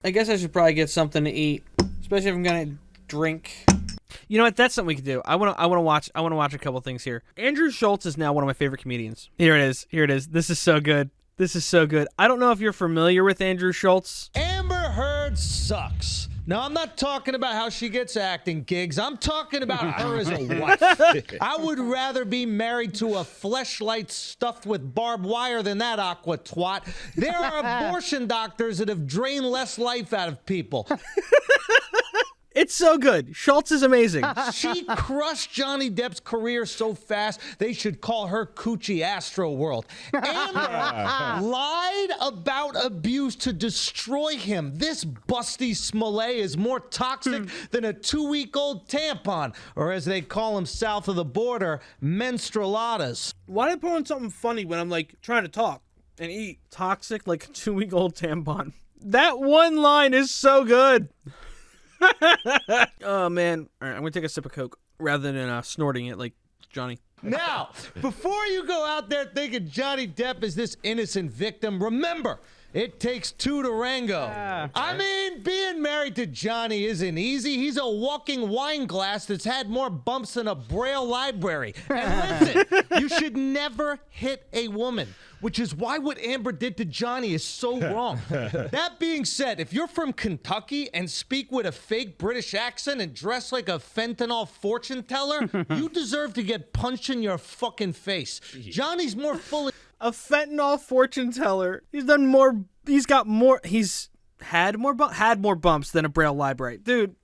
I guess I should probably get something to eat, especially if I'm gonna drink. You know what? That's something we could do. I want to watch a couple things here. Andrew Shulz is now one of my favorite comedians. Here it is. This is so good. I don't know if you're familiar with Andrew Shulz. Amber Heard sucks. Now, I'm not talking about how she gets acting gigs. I'm talking about her as a wife. I would rather be married to a fleshlight stuffed with barbed wire than that aqua twat. There are abortion doctors that have drained less life out of people. It's so good. Schultz is amazing. She crushed Johnny Depp's career so fast, they should call her Coochie Astro World. Amber lied about abuse to destroy him. This busty Smollett is more toxic than a 2-week-old tampon, or as they call them south of the border, menstrualadas. Why did I put on something funny when I'm like trying to talk and eat? Toxic like a 2-week-old tampon. That one line is so good. Oh, man. All right, I'm going to take a sip of Coke rather than snorting it like Johnny. Now, before you go out there thinking Johnny Depp is this innocent victim, remember, it takes two to Rango. I mean, being married to Johnny isn't easy. He's a walking wine glass that's had more bumps than a Braille library. And listen, you should never hit a woman, which is why what Amber did to Johnny is so wrong. That being said, if you're from Kentucky and speak with a fake British accent and dress like a fentanyl fortune teller, you deserve to get punched in your fucking face. Johnny's more full of... A fentanyl fortune teller. He's done more. He's got more. He's had more bumps than a Braille library, dude.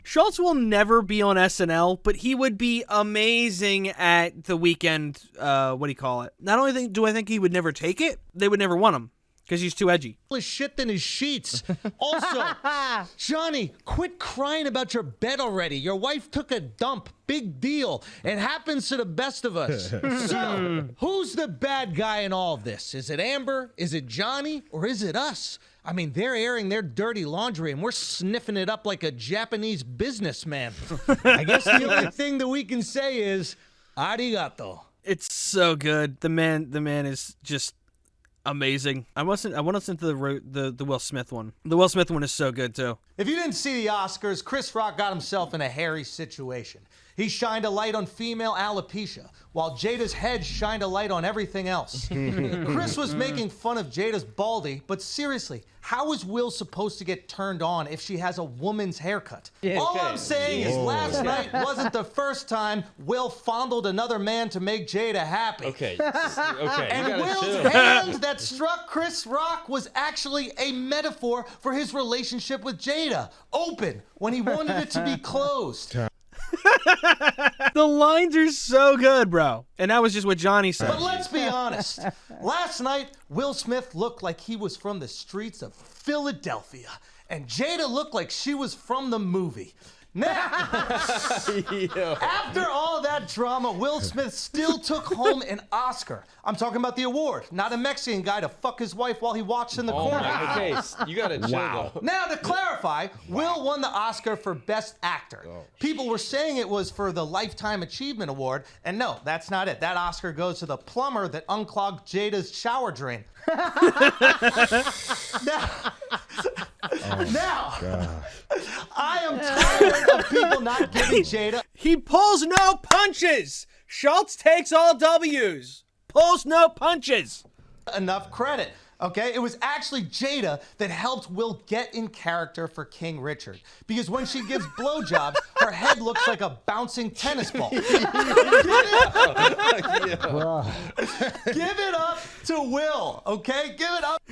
Schultz will never be on SNL, but he would be amazing at the Weekend. What do you call it? Not only do I think he would never take it, they would never want him because he's too edgy. His shit than his sheets. Also, Johnny, quit crying about your bed already. Your wife took a dump. Big deal. It happens to the best of us. So, who's the bad guy in all of this? Is it Amber? Is it Johnny? Or is it us? I mean, they're airing their dirty laundry and we're sniffing it up like a Japanese businessman. I guess the only thing that we can say is arigato. It's so good. The man is just amazing. I want to listen to the Will Smith one. The Will Smith one is so good too. If you didn't see the Oscars, Chris Rock got himself in a hairy situation. He shined a light on female alopecia, while Jada's head shined a light on everything else. Chris was making fun of Jada's baldy, but seriously, how is Will supposed to get turned on if she has a woman's haircut? All I'm saying is last night wasn't the first time Will fondled another man to make Jada happy. Okay. And Will's hand that struck Chris Rock was actually a metaphor for his relationship with Jada. Open, when he wanted it to be closed. The lines are so good, bro. And that was just what Johnny said. But let's be honest. Last night, Will Smith looked like he was from the streets of Philadelphia. And Jada looked like she was from the movie. Now, after all that drama, Will Smith still took home an Oscar. I'm talking about the award, not a Mexican guy to fuck his wife while he watched in the corner. Okay, you gotta chill though. Now, to clarify, Will won the Oscar for Best Actor. People were saying it was for the Lifetime Achievement Award, and no, that's not it. That Oscar goes to the plumber that unclogged Jada's shower drain. Now, I am tired of people not giving Jada. He pulls no punches. Schultz takes all W's. Pulls no punches. Enough credit. Okay, it was actually Jada that helped Will get in character for King Richard. Because when she gives blowjobs, her head looks like a bouncing tennis ball. Give it up to Will, okay? Give it up.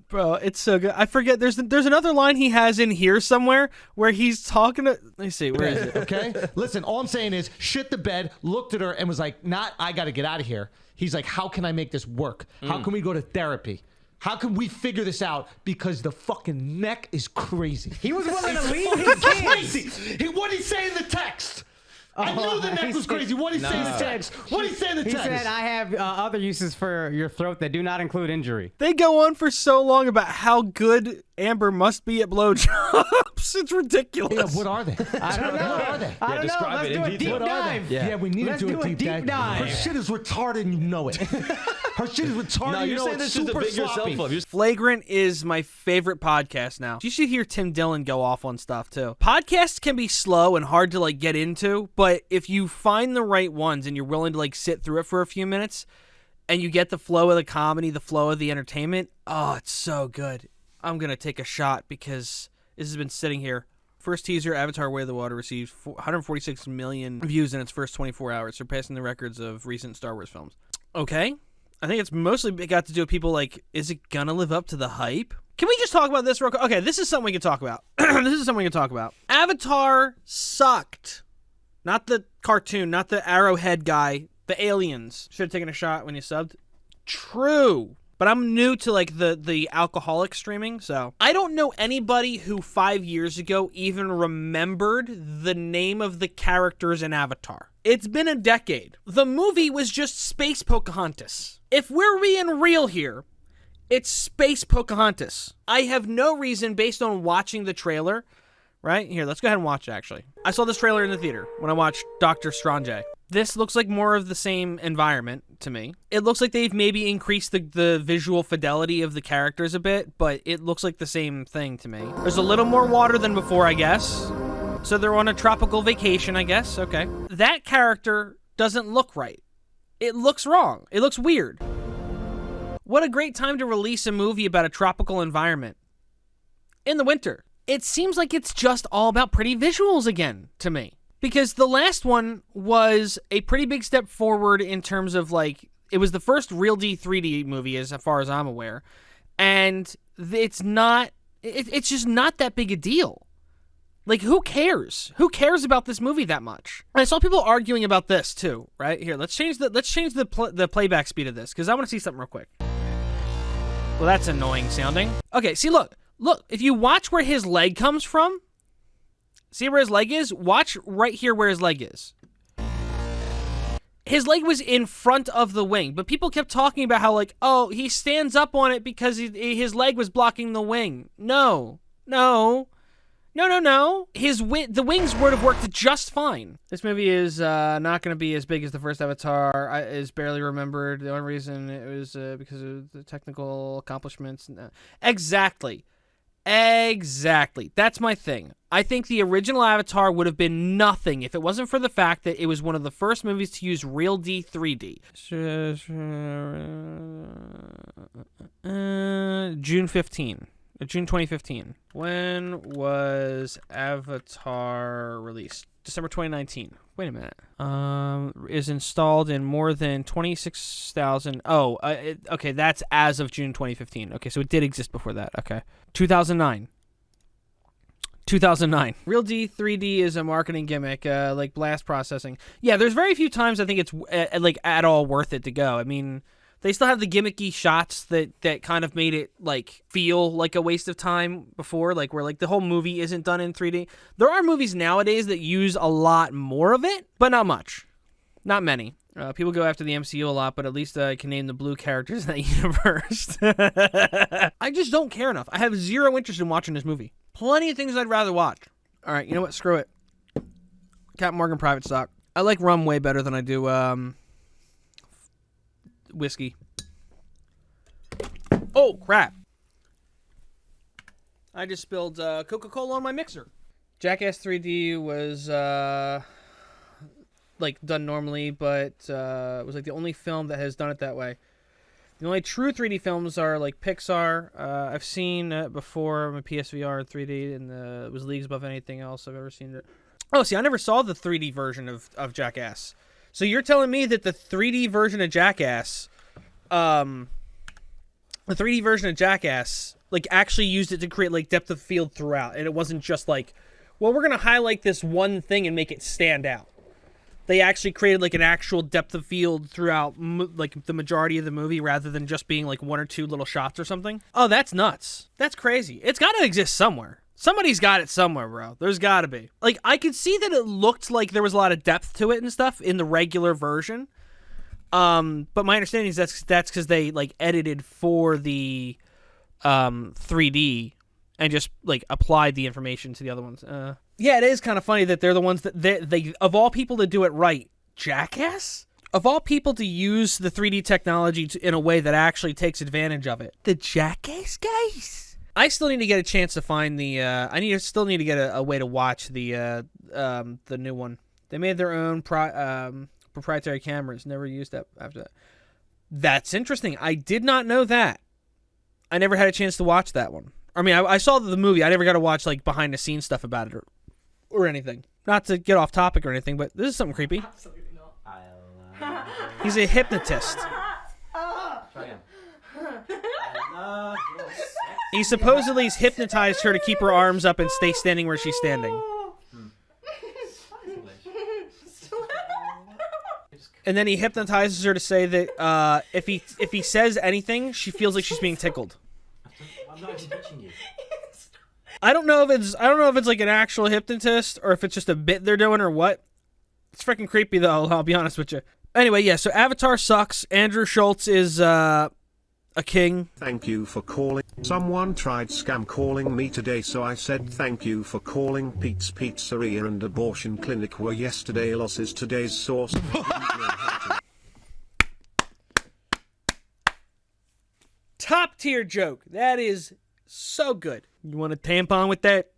Bro, it's so good. I forget. There's another line he has in here somewhere where he's talking to... Let me see. Where is it? Okay? Listen, all I'm saying is shit the bed, looked at her, and was like, I got to get out of here. He's like, how can I make this work? How can we go to therapy? How can we figure this out? Because the fucking neck is crazy. He was willing to leave his crazy. What did he say in the text? I knew the neck was crazy. What did he say in the text? What did he say in the text? He said, I have other uses for your throat that do not include injury. They go on for so long about how good Amber must be at blowjobs. It's ridiculous. Yeah, what are they? I don't know. What are they? I don't know. describe Let's it do in a detail. deep dive. Yeah. Yeah, we need Let's to do a deep dive. Her dive. shit is retarded and you know it. Her shit is retarded No, and you you're know saying it's this is to super big sloppy. yourself up. You're Flagrant is my favorite podcast now. You should hear Tim Dillon go off on stuff too. Podcasts can be slow and hard to like get into, but if you find the right ones and you're willing to like sit through it for a few minutes and you get the flow of the comedy, the flow of the entertainment, oh, it's so good. I'm going to take a shot because this has been sitting here. First teaser, Avatar Way of the Water, received 146 million views in its first 24 hours, surpassing the records of recent Star Wars films. Okay. I think it's mostly got to do with people like, is it going to live up to the hype? Can we just talk about this real quick? Okay, this is something we can talk about. Avatar sucked. Not the cartoon, not the arrowhead guy. The aliens. Should have taken a shot when you subbed. True. But I'm new to like the alcoholic streaming, so I don't know anybody who 5 years ago even remembered the name of the characters in Avatar. It's been a decade. The movie was just Space Pocahontas. If we're being real here, it's Space Pocahontas. I have no reason, based on watching the trailer, right? Here, let's go ahead and watch it, actually. I saw this trailer in the theater when I watched Dr. Strange. This looks like more of the same environment to me. It looks like they've maybe increased the visual fidelity of the characters a bit, but it looks like the same thing to me. There's a little more water than before, I guess. So they're on a tropical vacation, I guess. Okay. That character doesn't look right. It looks wrong. It looks weird. What a great time to release a movie about a tropical environment. In the winter. It seems like it's just all about pretty visuals again, to me. Because the last one was a pretty big step forward in terms of, like, it was the first real 3D movie as far as I'm aware. And it's not, it's just not that big a deal. Like, who cares? Who cares about this movie that much? And I saw people arguing about this too, right? Here, let's change the playback speed of this, because I want to see something real quick. Well, that's annoying sounding. Okay, see, look, if you watch where his leg comes from, see where his leg is? Watch right here where his leg is. His leg was in front of the wing, but people kept talking about how, like, oh, he stands up on it because his leg was blocking the wing. No. The wings would have worked just fine. This movie is not going to be as big as the first Avatar. Is barely remembered. The only reason it was because of the technical accomplishments. Exactly. That's my thing. I think the original Avatar would have been nothing if it wasn't for the fact that it was one of the first movies to use real 3D. June 2015. When was Avatar released? December 2019. Wait a minute. Is installed in more than 26,000. Okay, that's as of June 2015. Okay, so it did exist before that. Okay. 2009. Real 3D is a marketing gimmick, like blast processing. Yeah, there's very few times I think it's like at all worth it to go. I mean, they still have the gimmicky shots that kind of made it like feel like a waste of time before, like where like the whole movie isn't done in 3D. There are movies nowadays that use a lot more of it, but not much. Not many. People go after the MCU a lot, but at least I can name the blue characters in that universe. I just don't care enough. I have zero interest in watching this movie. Plenty of things I'd rather watch. All right, you know what? Screw it. Captain Morgan Private Stock. I like rum way better than I do whiskey. Oh, crap. I just spilled Coca-Cola on my mixer. Jackass 3D was like done normally, but it was like the only film that has done it that way. The only true 3D films are like Pixar. I've seen before my PSVR 3D, and it was leagues above anything else I've ever seen. It. Oh, see, I never saw the 3D version of Jackass. So you're telling me that the 3D version of Jackass, like actually used it to create like depth of field throughout, and it wasn't just like, well, we're gonna highlight this one thing and make it stand out. They actually created like an actual depth of field throughout like the majority of the movie rather than just being like one or two little shots or something. Oh, that's nuts. That's crazy. It's got to exist somewhere. Somebody's got it somewhere, bro. There's got to be. Like, I could see that it looked like there was a lot of depth to it and stuff in the regular version. But my understanding is that's because they like edited for the 3D and just like applied the information to the other ones. Yeah, it is kind of funny that they're the ones that they of all people to do it right, Jackass. Of all people to use the 3D technology in a way that actually takes advantage of it, the Jackass guys. I still need to get a chance to find the. Still need to get a way to watch the new one. They made their own proprietary cameras. Never used that after that. That's interesting. I did not know that. I never had a chance to watch that one. I mean, I saw the movie. I never got to watch like behind the scenes stuff about it or anything. Not to get off topic or anything, but this is something creepy. Absolutely not. He's a hypnotist. Try again. He supposedly has hypnotized her to keep her arms up and stay standing where she's standing. And then he hypnotizes her to say that if he says anything, she feels like she's being tickled. I'm not even touching you. I don't know if it's like an actual hypnotist or if it's just a bit they're doing or what. It's freaking creepy though, I'll be honest with you. Anyway, yeah, so Avatar sucks. Andrew Shulz is a king. Thank you for calling. Someone tried scam calling me today, so I said thank you for calling. Pete's Pizzeria and Abortion Clinic were yesterday losses, today's source. Top tier joke. That is so good. You want a tampon with that?